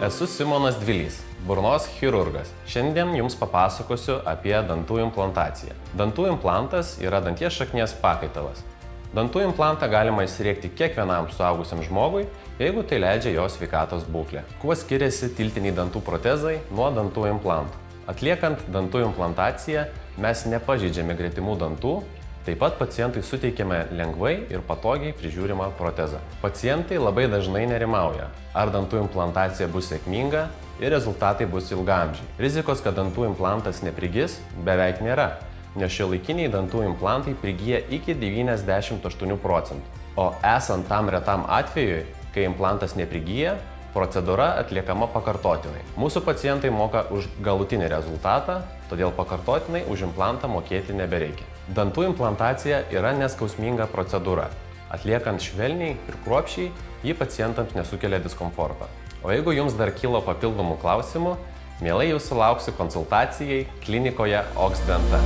Esu Simonas Dvilys, burnos chirurgas. Šiandien jums papasakosiu apie dantų implantaciją. Dantų implantas yra danties šaknies pakaitalas. Dantų implantą galima įsiriekti kiekvienam suaugusiam žmogui, jeigu tai leidžia jo sveikatos būklė. Kuo skiriasi tiltiniai dantų protezai nuo dantų implantų? Atliekant dantų implantaciją mes nepažeidžiame gretimų dantų, taip pat pacientui suteikiame lengvai ir patogiai prižiūrimą protezą. Pacientai labai dažnai nerimauja, ar dantų implantacija bus sėkminga ir rezultatai bus ilgaamžiai. Rizikos, kad dantų implantas neprigis, beveik nėra, nes šiuolaikiniai dantų implantai prigyja iki 98%. O esant tam retam atvejui, kai implantas neprigyja, procedūra atliekama pakartotinai. Mūsų pacientai moka už galutinį rezultatą, todėl pakartotinai už implantą mokėti nebereikia. Dantų implantacija yra neskausminga procedūra. Atliekant švelniai ir kruopščiai, ji pacientams nesukelia diskomforto. O jeigu jums dar kilo papildomų klausimų, mielai jūsų lauksiu konsultacijai klinikoje Oksdenta.